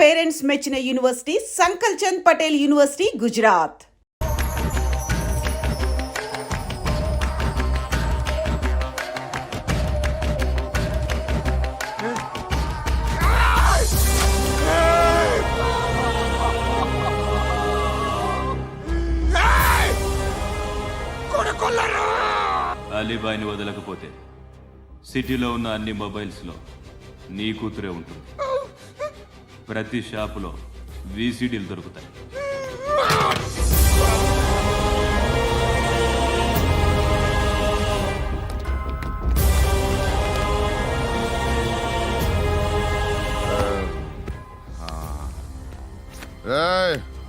Parents మెచ్చిన university సంకల్ Chand Patel university Gujarat. అలీబాయిని వదలకపోతే సిటీలో ఉన్న అన్ని మొబైల్స్లో నీ కూతురే ఉంటుంది. ప్రతి షాపులో వీసీడీలు దొరుకుతాయి.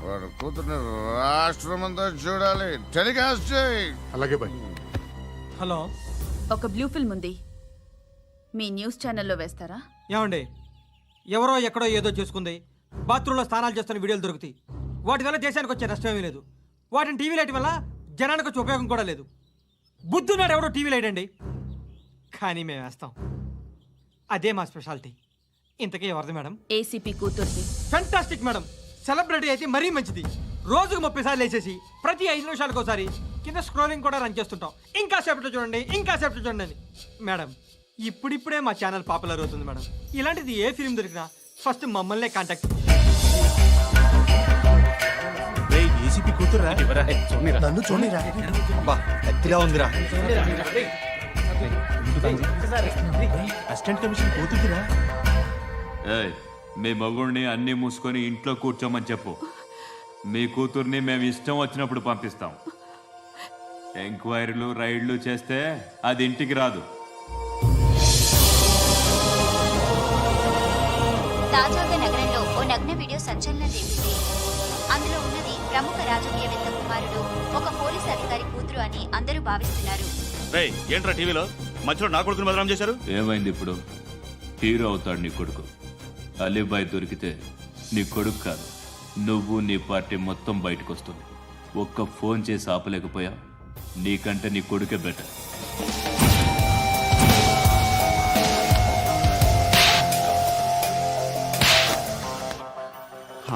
వాడు కూతుర్ని రాష్ట్రమంతా చూడాలి. టెలికాస్ట్ చేయి. అలాగే బాయ్. హలో, ఒక బ్లూ ఫిల్మ్ ఉంది, మీ న్యూస్ ఛానల్లో వేస్తారా? ఏమండి, ఎవరో ఎక్కడో ఏదో చేసుకుంది, బాత్రూంలో స్నానాలు చేస్తున్న వీడియోలు దొరుకుతాయి. వాటి వల్ల దేశానికి వచ్చే నష్టమేమీ లేదు. వాటిని టీవీ లైట్ వల్ల జనానికి వచ్చే ఉపయోగం కూడా లేదు. బుద్ధున్నాడు ఎవడో టీవీ లైట్ అండి, కానీ మేము వేస్తాం. అదే మా స్పెషాలిటీ. ఇంతకీ ఎవరిది మేడం? ఏసీపీ కూతుర్ది. Fantastic madam. సెలబ్రిటీ అయితే మరీ మంచిది. రోజుకు 30 సార్లు వేసేసి ప్రతి 5 నిమిషాలకు ఒకసారి కింద స్క్రోలింగ్ కూడా రన్ చేస్తుంటాం. ఇంకా సేపట్లో చూడండి, ఇంకా సేపట్లో చూడండి అని. మేడం, ఇప్పుడిప్పుడే మా ఛానల్ పాపులర్ అవుతుంది మేడం. ఇలాంటిది ఏ ఫిల్మ్ దొరికినా ఫస్ట్ మమ్మల్నే కాంటాక్ట్. ఏసీపీ కూతురా? నన్ను చూడరా, ఎత్తిలా ఉందిరా. అసిస్టెంట్ కమిషన్ కూతురురా. ఏయ్, మీ మగుడిని అన్నీ మూసుకొని ఇంట్లో కూర్చోమని చెప్పు. మీ కూతుర్ని మేము ఇష్టం వచ్చినప్పుడు పంపిస్తాం. ఎంక్వైరీలు రైడ్లు చేస్తే అది ఇంటికి రాదు. తాజాగా నగరంలో ఓ నగ్న వీడియో సంచలనం రేపింది. అందులో ఉన్నది ప్రముఖ రాజకీయవేత్త కుమారుడు, ఒక పోలీసు అధికారి కూతురు అని అందరూ భావిస్తున్నారు. ఏంట్రా టీవీలో మధ్యలో నా కొడుకుని బదనాం చేశారు? ఏమైంది ఇప్పుడు? హీరో అవుతాడు నీ కొడుకు. అలీబాయ్ దొరికితే నీ కొడుకు కాదు, నువ్వు నీ పార్టీ మొత్తం బయటకు వస్తుంది. ఒక్క ఫోన్ చేసి ఆపలేకపోయా, నీకంటే నీ కొడుకే బెటర్.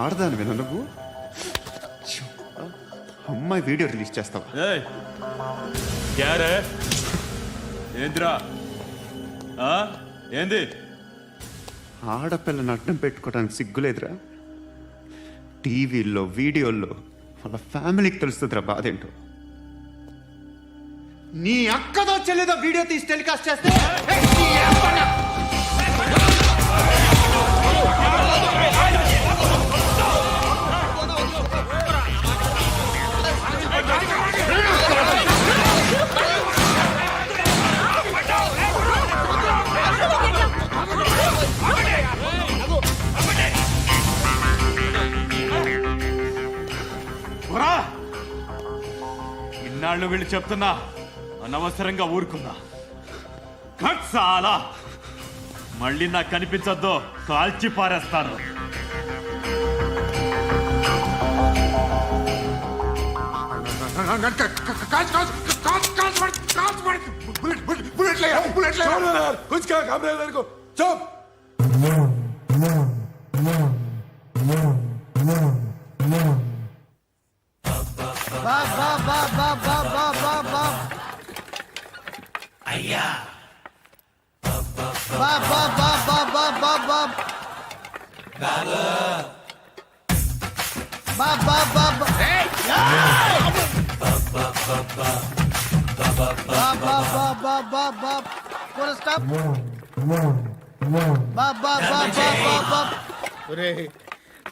ఆడదాను విన నువ్వు. అమ్మాయి వీడియో రిలీజ్ చేస్తావా? ఏంద్రా ఏంది? ఆడపిల్లని అడ్డం పెట్టుకోవడానికి సిగ్గులేదురా? టీవీల్లో వీడియోల్లో వాళ్ళ ఫ్యామిలీకి తెలుస్తుందిరా బాధేంటో. నీ అక్కదో చెల్లిదో వీడియో తీసి టెలికాస్ట్ చేస్తే ఇన్నాళ్ళు వీళ్ళు చెప్తున్నా అనవసరంగా ఊరుకున్నా. చాలా మళ్ళీ నాకు కనిపించొద్దు, కాల్చి పారేస్తాను. అయ్యా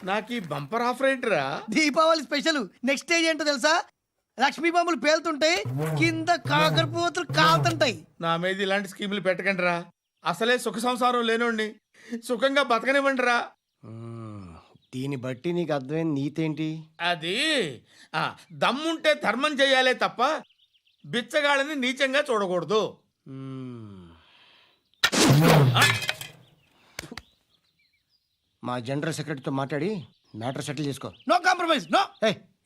నాకు ఈ బంపర్ ఆఫర్ ఏంటిరా? దీపావళి స్పెషల్. నెక్స్ట్ స్టేజ్ ఏంటో తెలుసా? లక్ష్మీ బాంబులు పేలుతుంటాయి, కింద కాకరపువ్వతులు కాలుతుంటాయి. నా మీద ఇలాంటి స్కీములు పెట్టకండి రా. అసలే సుఖ సంసారం లేనోడిని సుఖంగా బతకనివ్వండి రా. దీన్ని బట్టి నీకు అర్థమైన నీతేంటి? అది దమ్ముంటే ధర్మం చెయ్యాలే తప్ప బిచ్చగాళ్ళని నీచంగా చూడకూడదు. మా జనరల్ సెక్రటరీతో మాట్లాడి మ్యాటర్ సెటిల్ చేసుకో. No compromise, no.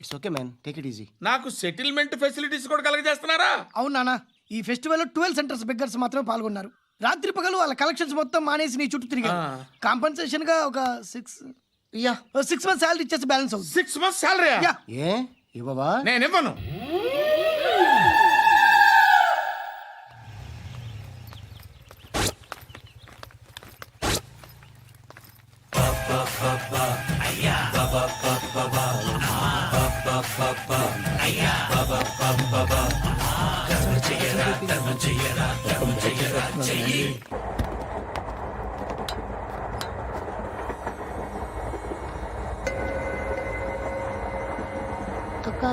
It's okay man, take it easy. నాకు సెటిల్మెంట్ ఫెసిలిటీస్ కూడా కలగజేస్తున్నారా? అవును నాన్న, ఈ ఫెస్టివల్ 12 సెంటర్స్ బెగ్గర్స్ మాత్రమే పాల్గొన్నారు. రాత్రి పగలు వాళ్ళ కలెక్షన్స్ మొత్తం మానేసి నీ చుట్టూ తిరిగారు. కాంపన్సేషన్ గా ఒక 6 యా 6 months శాలరీ ఇచ్చేసి బ్యాలెన్స్ అవుతుంది 6 months శాలరీ Yeah. ఏ ఇవ్వవా? నేను ఇవ్వను. అక్క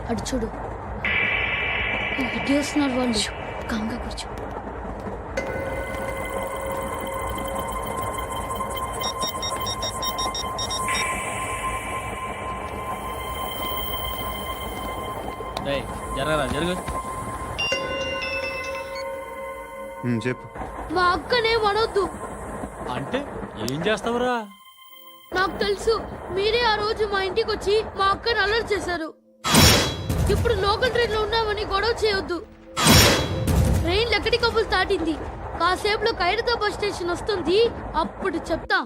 అటు చూడు ఇటు వస్తున్నారు వాళ్ళు. కాంగా కూర్చో. చెప్పు. మా అక్కనే వడొద్దు. అంటే ఏం చేస్తావురా? నాకు తెలుసు మీరే ఆ రోజు మా ఇంటికి వచ్చి మా అక్కని అలర్ట్ చేశారు. ఇప్పుడు లోకల్ ట్రైన్ లో ఉన్నామని గొడవ చేయొద్దు. ట్రైన్ లక్కడి కబుల్ దాటింది. కాసేపులో ఖైరతాబాద్ స్టేషన్ వస్తుంది. అప్పుడు చెప్తా.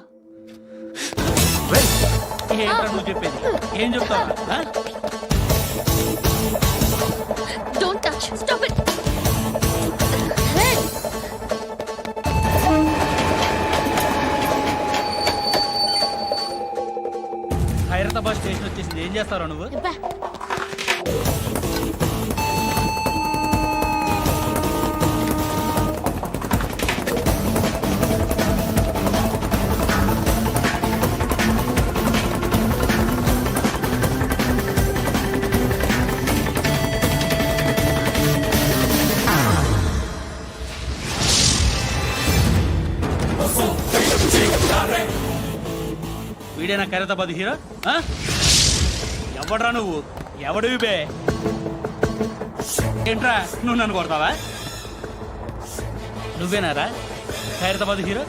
ఏం చెప్తావు? Don't touch. Stop it. Khairatabad station వచ్చేసింది. ఏం చేస్తారా నువ్వు? వీడేనా ఖైరతాబాద్ హీరో? ఎవడ్రా నువ్వు? ఎవడివి బే? ఏంట్రా నువ్వు నన్ను కొడతావా? నువ్వేనారా ఖైరతాబాద్ హీరో?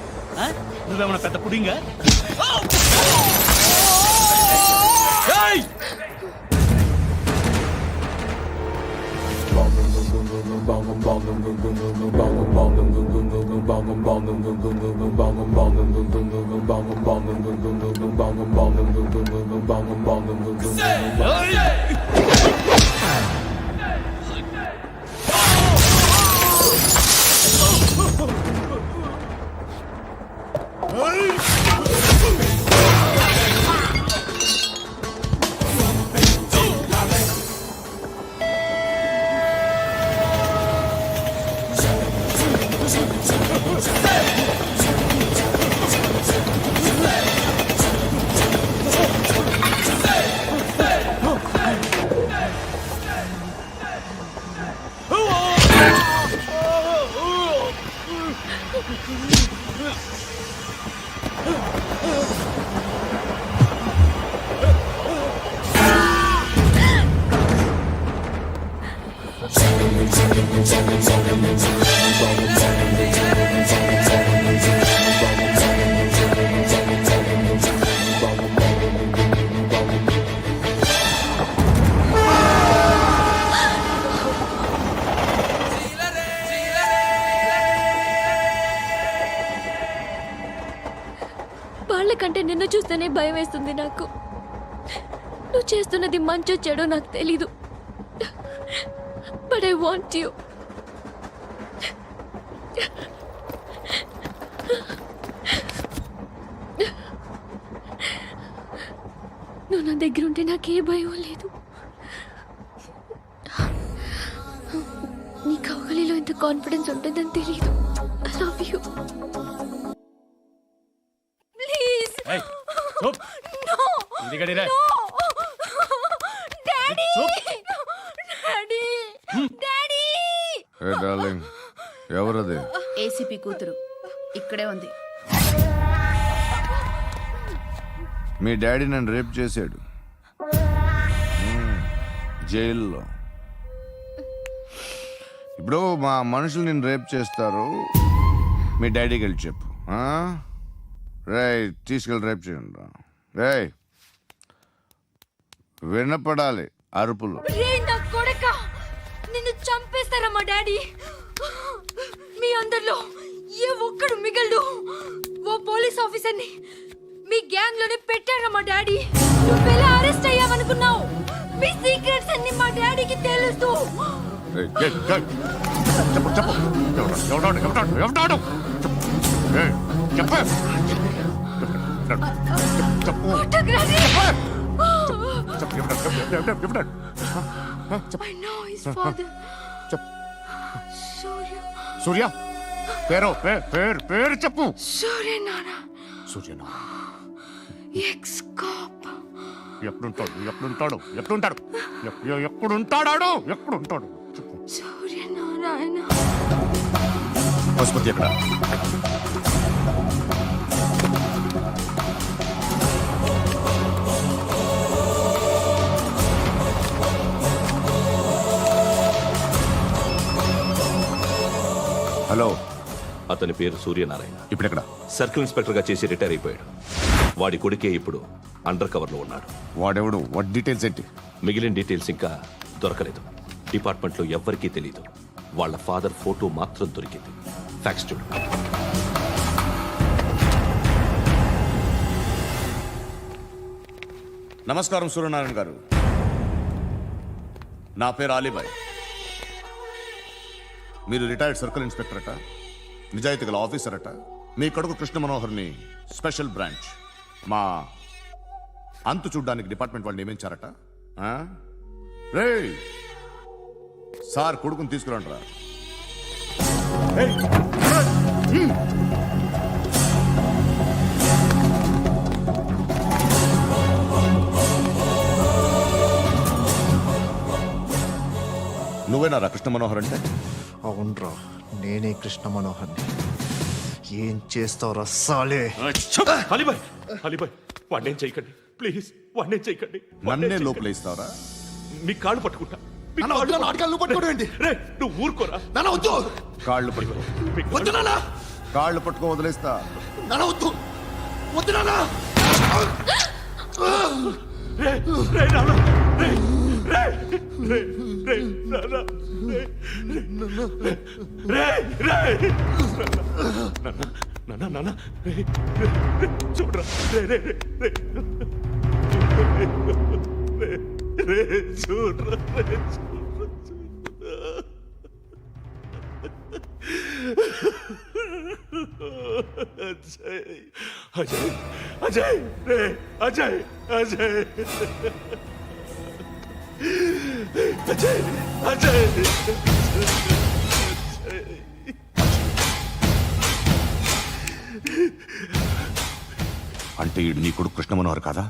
నువ్వేమన్నా పెద్ద పుడింగా? వాళ్ళకంటే నిన్ను చూస్తేనే భయం వేస్తుంది నాకు. నువ్వు చేస్తున్నది మంచో చెడో నాకు తెలీదు. But I want you. నువ్వు నా దగ్గర ఉంటే నాకే భయం లేదు. నీ కౌగలిలో ఇంత కాన్ఫిడెన్స్ ఉంటుందని తెలీదు. I love you. ఎవరది? ఏసీపీ కూతురు ఇక్కడే ఉంది. మీ డాడీ నన్ను రేప్ చేశాడు జైల్లో. ఇప్పుడు మా మనుషులు నేను రేప్ చేస్తారు. మీ డాడీకి వెళ్ళి చెప్పు. రేయ్ తీసుకెళ్ళి రేప్ చేయండి. రేయ్ వినపడాలి అరుపులు. నిన్ను చంపేస్తారా మా డాడీ? మీ అందరిలో ఏ ఒక్కడు మిగలడు. ఓ పోలీస్ ఆఫీసర్ని మీ గ్యాంగ్ లోనే పెట్టారా మా డాడీ. నువ్వెలా అరెస్ట్ అయ్యావనుకున్నావు? మీ సీక్రెట్స్ అన్ని మా డాడీకి తెలుసు. ఏయ్, ఏయ్, ఏయ్. చెప్పు చెప్పు ఎవడాడు ఏయ్, చెప్పు చెప్పు ఫోటోగ్రఫీ. చెప్పు ఎవడాడు I know his father. చెప్పు సూర్య. సూర్య పేరు చెప్పు. సూర్యనారాయణ. సూర్యనా ఎక్స్ కాప్. ఎప్పుడుంటాడు చెప్పు. సూర్యనారాయణ. పశుపతి ఎక్కడ? హలో, అతని పేరు సూర్యనారాయణ. ఇప్పుడెక్కడ? సర్కిల్ ఇన్స్పెక్టర్ గా చేసి రిటైర్ అయిపోయాడు. వాడి కొడుకే ఇప్పుడు అండర్ కవర్ లో ఉన్నాడు. వాడెవడు? వాట్ డీటెయిల్స్ ఏంటి? మిగిలిన డీటెయిల్స్ ఇంకా దొరకలేదు. డిపార్ట్మెంట్ లో ఎవ్వరికీ తెలియదు. వాళ్ళ ఫాదర్ ఫోటో మాత్రం దొరికింది. ఫ్యాక్స్ చూడు. నమస్కారం సూర్యనారాయణ గారు. నా పేరు అలీబాయ్. మీరు రిటైర్డ్ సర్కిల్ ఇన్స్పెక్టర్ అట, నిజాయితీ గల ఆఫీసర్ అట. మీ కొడుకు కృష్ణ మనోహర్ని స్పెషల్ బ్రాంచ్ మా అంతు చూడ్డానికి డిపార్ట్మెంట్ వాళ్ళు నియమించారట. రే సార్, కొడుకుని తీసుకురండిరా. నువ్వేనారా కృష్ణ మనోహర్ అంటే? అవునరా, నేనే కృష్ణ మనోహర్ని. ఏం చేస్తావురా సాలే? అలీబాయ్, వాడినేం చేయకండి ప్లీజ్, వాడినేం చేయకండి. నన్నే లోపల ఇస్తావరా? మీ కాళ్ళు పట్టుకుంటా. నువ్వు ఊరుకోరా. కాళ్ళు పట్టుకో. కాళ్ళు పట్టుకో వదిలేస్తా. చూడరా, చూడరా. అజయ్ అజయ్ రే అజయ్ అజయ్ అజయ్ అజయ్ అంటే ఈడు నీ కొడుకు కృష్ణ మనోహర్ కాదా?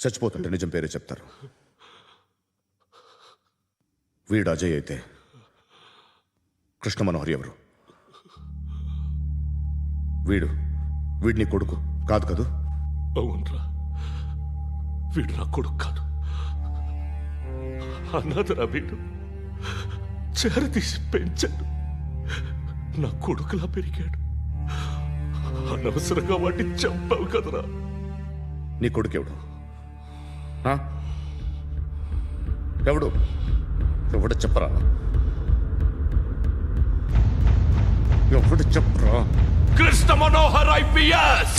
చచ్చిపోతుంటే నిజం పేరే చెప్తారు. వీడు అజయ్ అయితే కృష్ణ మనోహర్ ఎవరు? వీడిని కొడుకు కాదు కదూ? అవునరా, వీడు నా కొడుకు కాదు. అన్నదరా వీడు. చేరతీసి పెంచాడు. నా కొడుకులా పెరిగాడు. అనవసరంగా వాటిని చంపావు కదరా. నీ కొడుకు ఎవడు? ఎవడు చెప్పరా? ఎవడు చెప్పరా? Krishna Manohar IPS.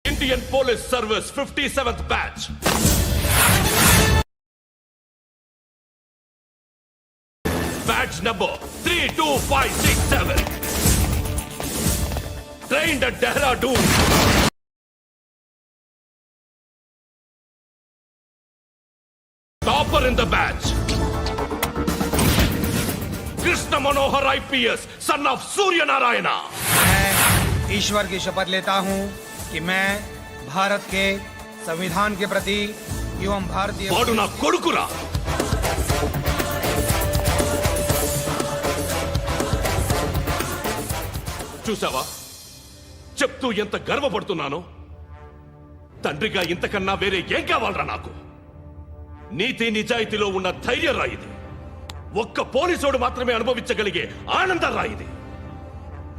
Indian Police Service 57th batch. Batch number 32567. Trained at Dehradun. Topper in the batch. Krishna Manohar IPS, son of Surya Narayana. मैं ईश्वर की शपथ लेता हूँ कि मैं भारत के संविधान के प्रति एवं भारतीय వాడు నా కొడుకురా. చూసావా, చెప్తూ ఎంత గర్వపడుతున్నానో. తండ్రిగా ఇంతకన్నా వేరే ఏం కావాలరా నాకు? నీతి నిజాయితీలో ఉన్న ధైర్యం రాయిది. ఒక్క పోలీసోడు మాత్రమే అనుభవించగలిగే ఆనందం రాయిది.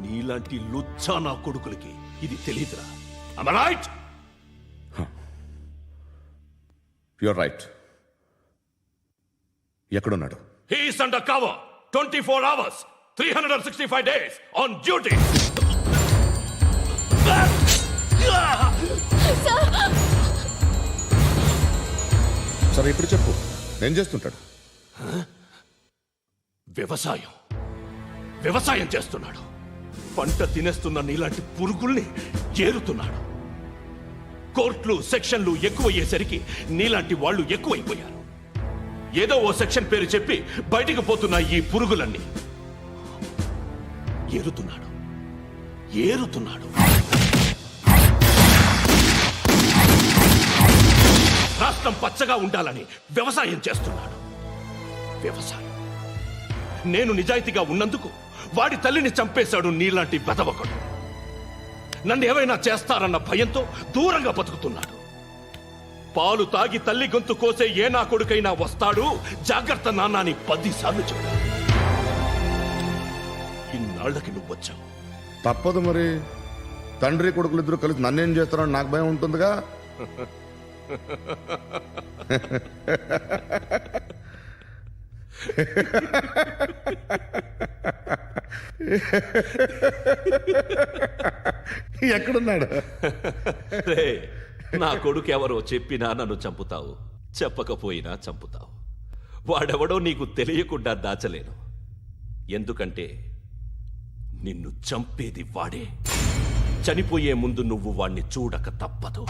నీలాంటి లుచ్చా నా కొడుకులకి ఇది తెలియదురా. Am I right? You're right. ఎక్కడున్నాడు? He is under cover 24 hours 365 days on duty. సరే ఇప్పుడు చెప్పు, ఏం చేస్తుంటాడు? వ్యవసాయం చేస్తున్నాడు. పంట తినేస్తున్న నీలాంటి పురుగుల్ని ఏరుతున్నాడు. కోర్టులు సెక్షన్లు ఎక్కువయ్యేసరికి నీలాంటి వాళ్ళు ఎక్కువైపోయారు. ఏదో ఓ సెక్షన్ పేరు చెప్పి బయటికి పోతున్న ఈ పురుగులన్నీ ఏరుతున్నాడు. రాష్ట్రం పచ్చగా ఉండాలని వ్యవసాయం చేస్తున్నాడు. నేను నిజాయితీగా ఉన్నందుకు వాడి తల్లిని చంపేశాడు నీలాంటి వెధవకుడు. నన్ను ఏమైనా చేస్తారన్న భయంతో దూరంగా బతుకుతున్నాడు. పాలు తాగి తల్లి గొంతు కోసే ఏ నా కొడుకైనా వస్తాడు, జాగ్రత్త నాన్న అని 10 సార్లు చెప్పాడు. ఇన్నాళ్ళకి నువ్వు వచ్చావు. తప్పదు మరి, తండ్రి కొడుకులు ఇద్దరు కలిసి నన్నేం చేస్తారని నాకు భయం ఉంటుందిగా. ఎక్కడున్నాడు? రే, నా కొడుకు ఎవరో చెప్పినా నన్ను చంపుతావు, చెప్పకపోయినా చంపుతావు. వాడెవడో నీకు తెలియకుండా దాచలేను. ఎందుకంటే నిన్ను చంపేది వాడే. చనిపోయే ముందు నువ్వు వాణ్ణి చూడక తప్పదు.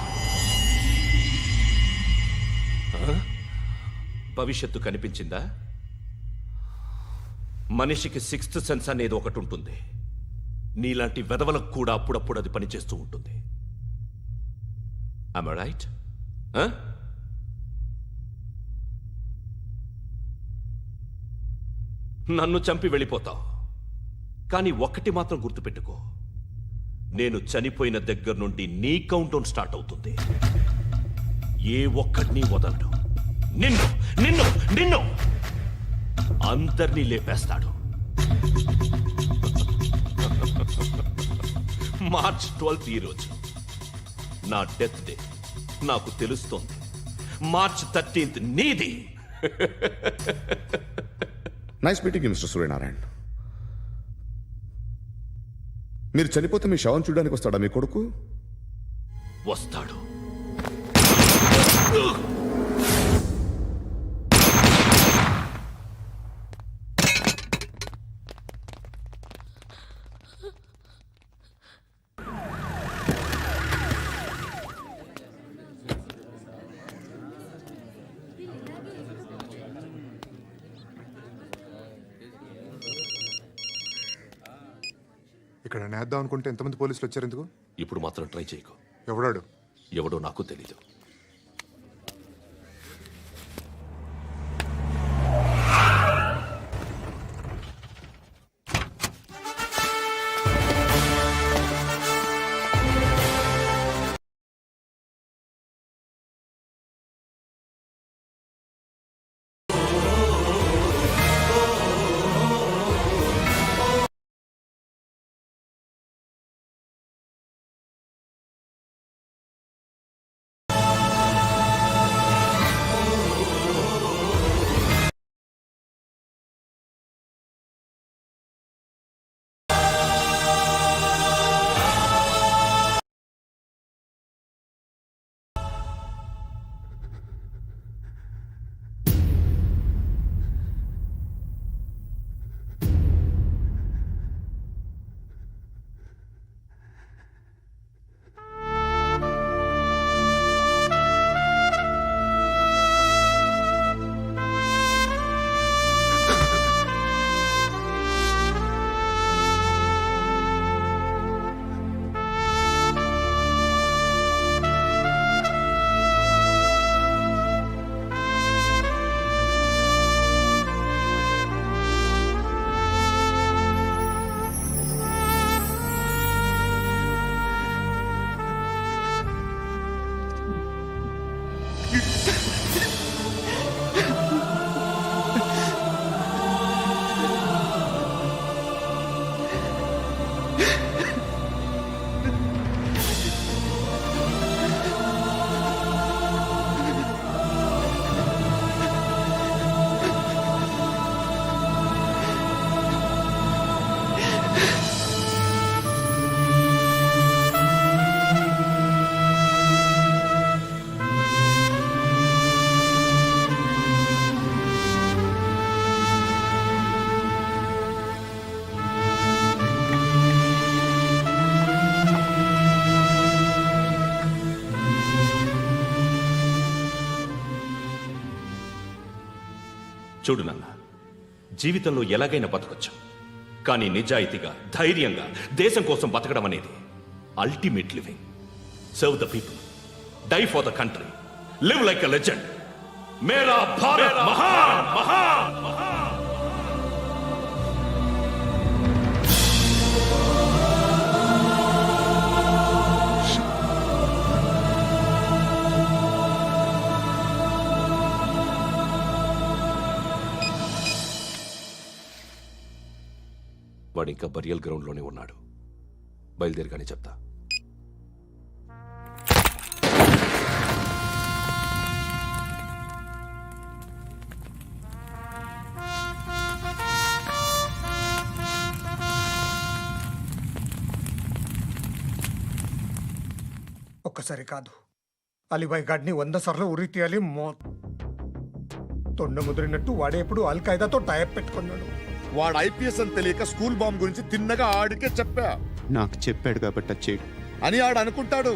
భవిష్యత్తు కనిపించిందా? మనిషికి 6th సెన్స్ అనేది ఒకటి ఉంటుంది. నీలాంటి వెధవలకు కూడా అప్పుడప్పుడు అది పనిచేస్తూ ఉంటుంది. Am I right? నన్ను చంపి వెళ్ళిపోతావు. కానీ ఒక్కటి మాత్రం గుర్తుపెట్టుకో, నేను చనిపోయిన దగ్గర నుండి నీ కౌంటౌన్ స్టార్ట్ అవుతుంది. ఏ ఒక్కడిని వదలడు. నిన్ను అందరినీ లేపేస్తాడు. మార్చ్ 12th ఈ రోజు నా డెత్ డే. నాకు తెలుస్తోంది. మార్చ్ 13th నీది. Nice meeting you mister Suryanarayan. మీరు చనిపోతే మీ శవం చూడడానికి వస్తాడా మీ కొడుకు? వస్తాడు. ఇక్కడ నేద్దాం అనుకుంటే ఎంతమంది పోలీసులు వచ్చారు ఎందుకు? ఇప్పుడు మాత్రం ట్రై చేయకు. ఎవడో నాకు తెలీదు. చూడు నాన్న, జీవితంలో ఎలాగైనా బతకొచ్చు, కానీ నిజాయితీగా ధైర్యంగా దేశం కోసం బతకడం అనేది ultimate living. Serve the people, die for the country, live like a legend. మేరా భారత్ మహాన్ మహాన్ మహాన్. వాడు ఇంకా బరియల్ గ్రౌండ్లోనే ఉన్నాడు. బయలుదేరగానే చెప్తా. ఒక్కసారి కాదు, అలీబాయ్ గాడిని 100 సార్లు ఉరి తీయాలి. తొండ ముదిరినట్టు వాడే ఎప్పుడు అల్ ఖైదాతో టైప్ పెట్టుకున్నాడు. వాడు ఐపీఎస్ అని తెలియక స్కూల్ బాంబ్ గురించి తిన్నగా ఆడికే చెప్పా నాకు చెప్పాడు కాబట్టి అది చేయడు. అని ఆడు అనుకుంటాడు.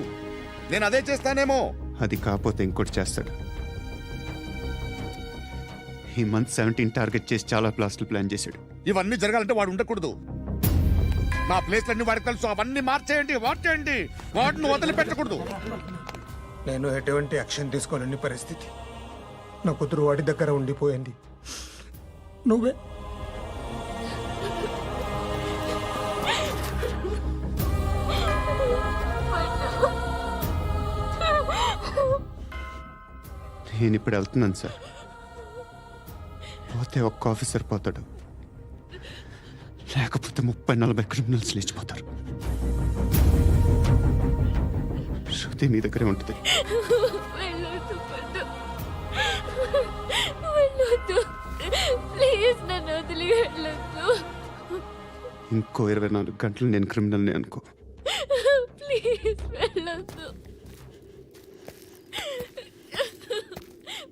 నేను అదే చేస్తానేమో. అది కాకపోతే ఇంకోటి చేస్తాడు. ఈ మంత్ 17 టార్గెట్ చేసి చాలా ప్లాస్టులు ప్లాన్ చేశాడు. ఇవన్నీ జరగాలంటే వాడు ఉండకూడదు. నా ప్లేస్లన్నీ వాడికి తెలుసు. అవన్నీ మార్చేయండి, మార్చేయండి. వాటిని వదిలిపెట్టకూడదు. నేను ఎటువంటి యాక్షన్ తీసుకోలేని పరిస్థితి. నా కూతురు వాడి దగ్గర ఉండిపోయింది. నువ్వే నేను ఇప్పుడు వెళ్తున్నాను సార్. పోతే ఒక్క ఆఫీసర్ పోతాడు, లేకపోతే 30-40 క్రిమినల్స్ లేచిపోతారు. శృతి నీ దగ్గరే ఉంటుంది. వెళ్ళొద్దు పండు. వెళ్ళొద్దు. ప్లీజ్ నన్ను వదిలి వెళ్ళొద్దు. ఇంకో 24 గంటలు నేను క్రిమినల్ని అనుకో. ప్లీజ్ వెళ్ళొద్దు.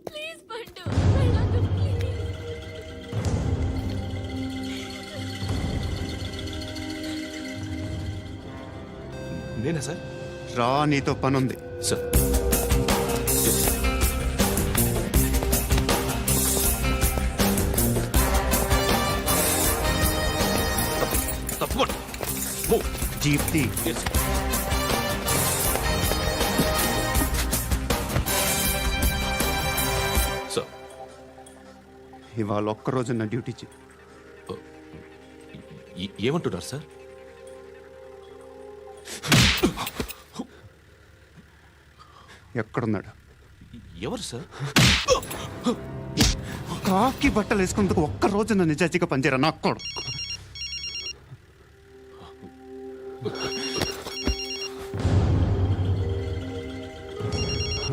ప్లీజ్ పండు వెళ్ళొద్దు. నేనా సార్? రా, నీతో పని ఉంది. సార్ తప్పకుండా జీప్తి సార్. ఇవాళ ఒక్కరోజు నా డ్యూటీ ఏమంటున్నారు సార్? ఎక్కడున్నాడు? ఎవరు సార్? కాకి బట్టలు వేసుకున్నందుకు ఒక్కరోజు నా నిజాయితీగా పనిచేయరా నా కొడుకు.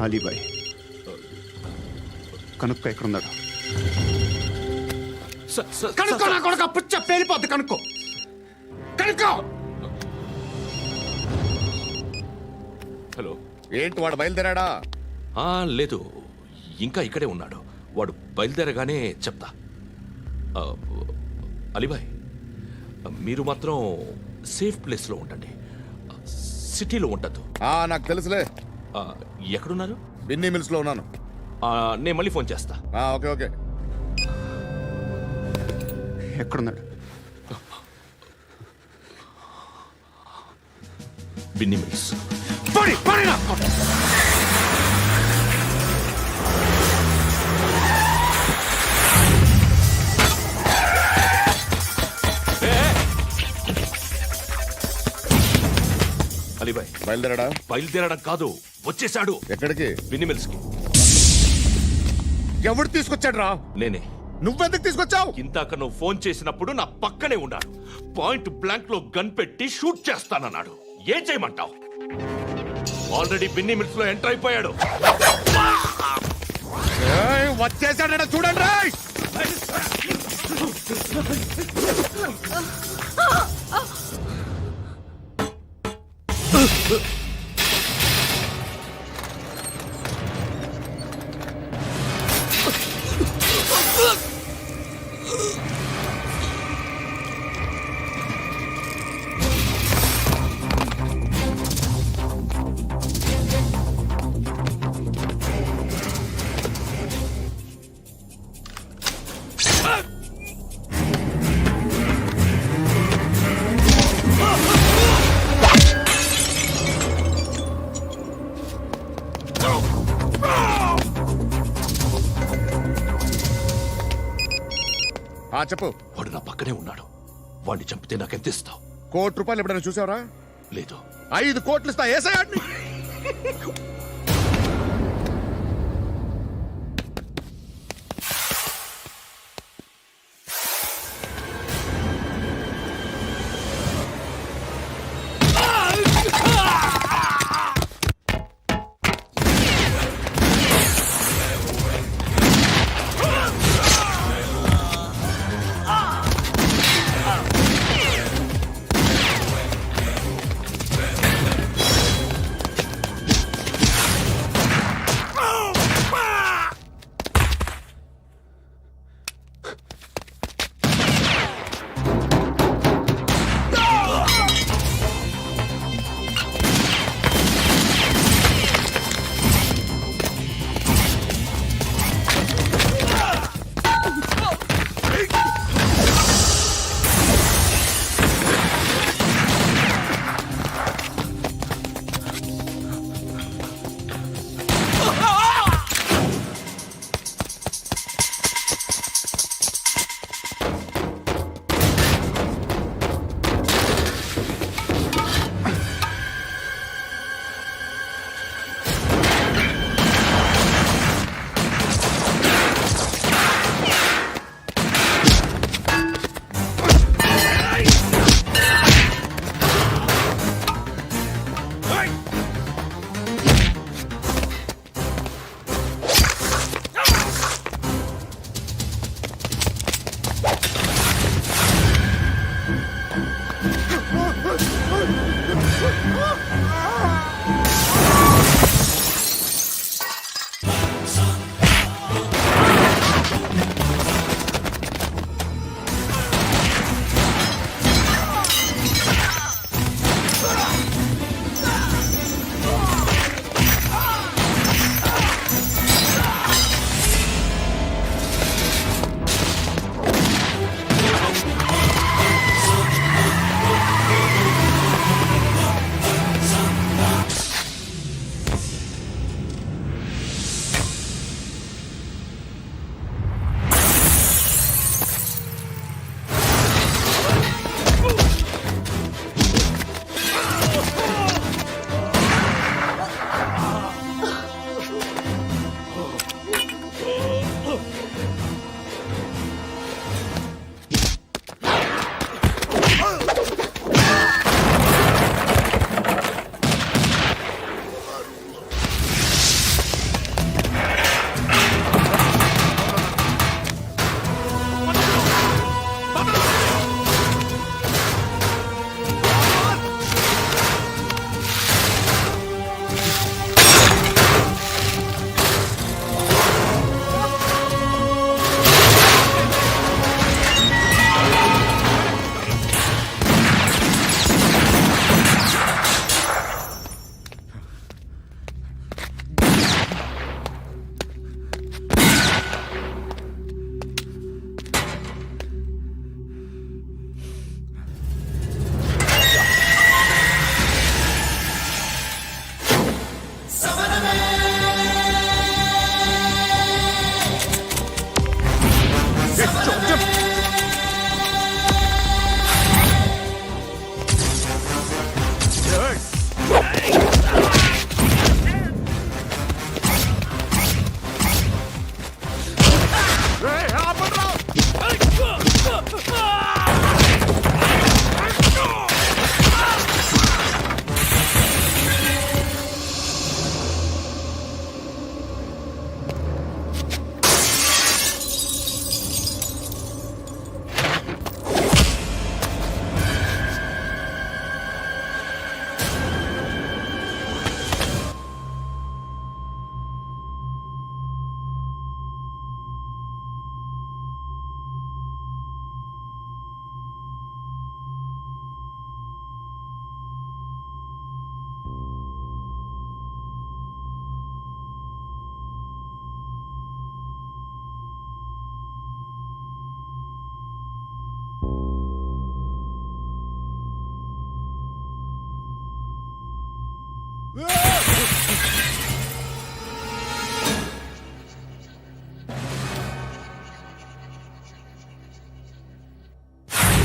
అలీబాయ్ కనుక్కో, ఎక్కడున్నాడు? కనుక్కో నా కొడుకు. పుచ్చ పేలిపోద్ది. కనుక్కో, కనుక్కో. హలో, ఏంటి వాడు బయలుదేరాడా? లేదు, ఇంకా ఇక్కడే ఉన్నాడు. వాడు బయలుదేరగానే చెప్తా. అలీబాయ్, మీరు మాత్రం సేఫ్ ప్లేస్లో ఉండండి, సిటీలో ఉండద్దు. నాకు తెలుసులే. ఎక్కడున్నారు? బిన్నీ మిల్స్ లో ఉన్నాను. నేను మళ్ళీ ఫోన్ చేస్తా. Okay okay. ఎక్కడున్నాడు? బిన్నీ మిల్స్. అలీబాయ్ బయలుదేరాడా? బయలుదేరడం కాదు, వచ్చేసాడు. ఎక్కడికి? బిన్నీ మిల్స్ కి. ఎవడు తీసుకొచ్చాడు రా? నేనే. నువ్వెందుకు తీసుకొచ్చావు? ఇందాక నువ్వు ఫోన్ చేసినప్పుడు నా పక్కనే ఉన్నాడు. పాయింట్ బ్లాంక్ లో గన్ పెట్టి షూట్ చేస్తానన్నాడు. ఏం చేయమంటావు? ఆల్రెడీ బిన్నీ మిల్స్ లో ఎంటర్ అయిపోయాడు. వచ్చేసాడ చూడండి రా. చెప్పు. వాడు నా పక్కనే ఉన్నాడు. వాడిని చంపితే నాకెంత ఇస్తావు? ₹1 ఎప్పుడైనా చూసావరా? లేదు. 5 కోట్లు ఇస్తా. ఏసయాడిని.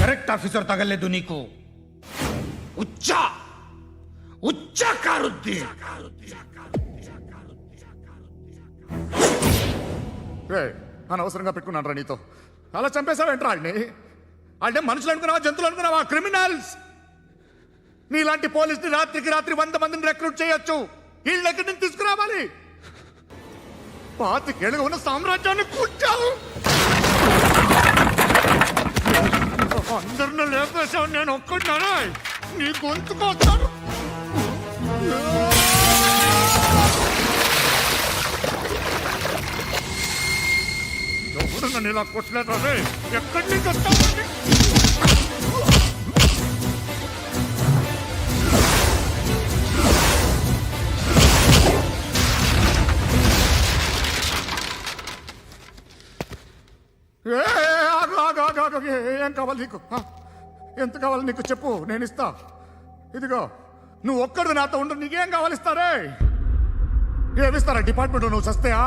కరెక్ట్ ఆఫీసర్ తగలేదు నీకు. ఉచ్చాకారుద్దీన్ అనవసరంగా పెట్టుకున్నాను రా నీతో. అలా చంపేశావేంట్రా ఆడిని? అంటే మనుషులు అనుకున్నావా, జంతువులు అనుకున్నావా? క్రిమినల్స్. నీలాంటి పోలీసుని రాత్రికి రాత్రి 100 మందిని రిక్రూట్ చేయొచ్చు. వీళ్ళు ఎక్కడి నుంచి తీసుకురావాలి? 25 ఏళ్ళుగా ఉన్న సామ్రాజ్యాన్ని కూర్చావు. అందరిని లేపేశావు, నేను ఒక్కడినానా? నీ గొంతుకొస్తాను. ఎవరు నన్ను ఇలా కొట్టలేదా? ఎక్కడి నుంచి వస్తావు? ఏం కావాలి నీకు? ఎంత కావాలి నీకు చెప్పు, నేను ఇస్తా. ఇదిగో నువ్వు ఒక్కడు నాతో ఉండు, నీకేం కావాలి ఇస్తారే? ఏమిస్తారా డిపార్ట్మెంట్? నువ్వు చస్తేయా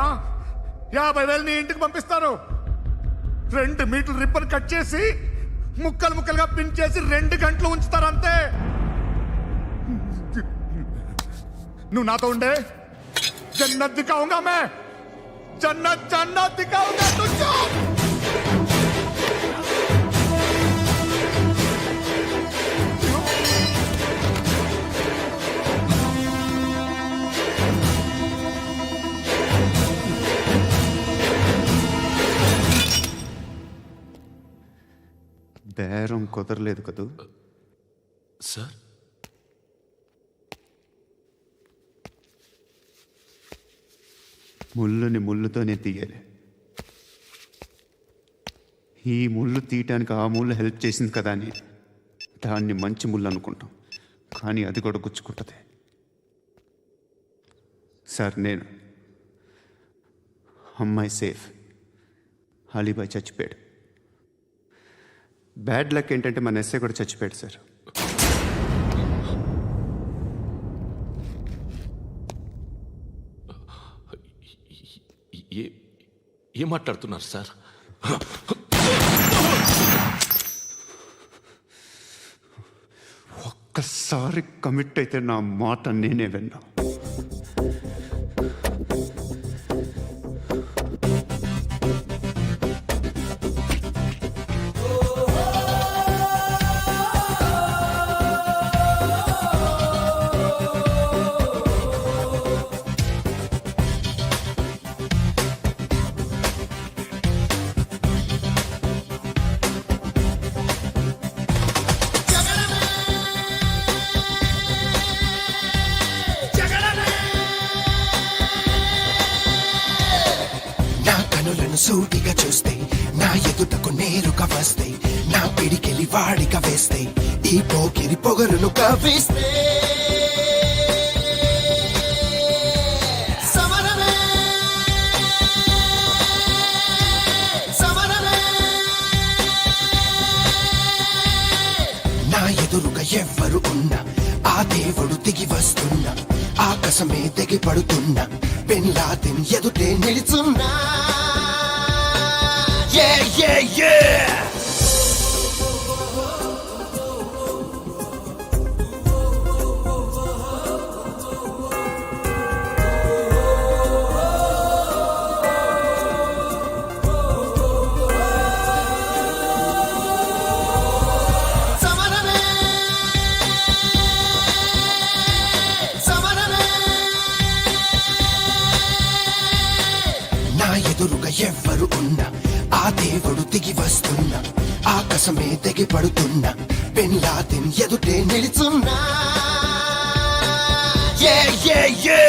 50,000 నీ ఇంటికి పంపిస్తారు. 2 మీటర్లు రిబ్బన్ కట్ చేసి ముక్కలు ముక్కలుగా పిన్ చేసి 2 గంటలు ఉంచుతారు అంతే. నువ్వు నాతో ఉండే జన్నత్ దిఖాऊंगा मैं, జన్నత్ జన్నత్ దిఖాऊंगा तुझको. బేరం కుదరలేదు కదూ సార్? ముళ్ళుని ముళ్ళుతోనే తీయాలి. ఈ ముళ్ళు తీయటానికి ఆ ముళ్ళు హెల్ప్ చేసింది కదా అని దాన్ని మంచి ముళ్ళు అనుకుంటాం, కానీ అది కూడా గుచ్చుకుంటుంది. సార్, నేను అమ్మాయి సేఫ్, అలీబాయ్ చచ్చిపోయాడు. బ్యాడ్ లక్ ఏంటంటే మన ఎస్ఐ కూడా చచ్చిపోయాడు సార్. ఏం మాట్లాడుతున్నారు సార్? ఒక్కసారి కమిట్ అయితే నా మాట నేనే విన్నా. సూటిగా చూస్తే నా ఎదుటకు నేరుగా వస్తే నా పిడికెలి వాడిగా వేస్తే ఈ పోకిరి పొగరును కవిస్తే సమరమే సమరమే. నా ఎదురుగా ఎవ్వరు ఉన్నా ఆ దేవుడు దిగి వస్తున్నా, ఆకాశమే దిగి పడుతున్నా, బిన్ లాదెన్ ఎదుటే నిలుచున్నా. Yeah, yeah, yeah! Samarame, samarame. నా ఎదురుగా ఎవ్వరు ఉన్నా ఆ దేవుడు దిగి వస్తున్నా, ఆకాశమే దిగి పడుతున్నా, బిన్ లాదెన్ ఎదుటే నిలుచున్నా. Yeah, yeah, yeah!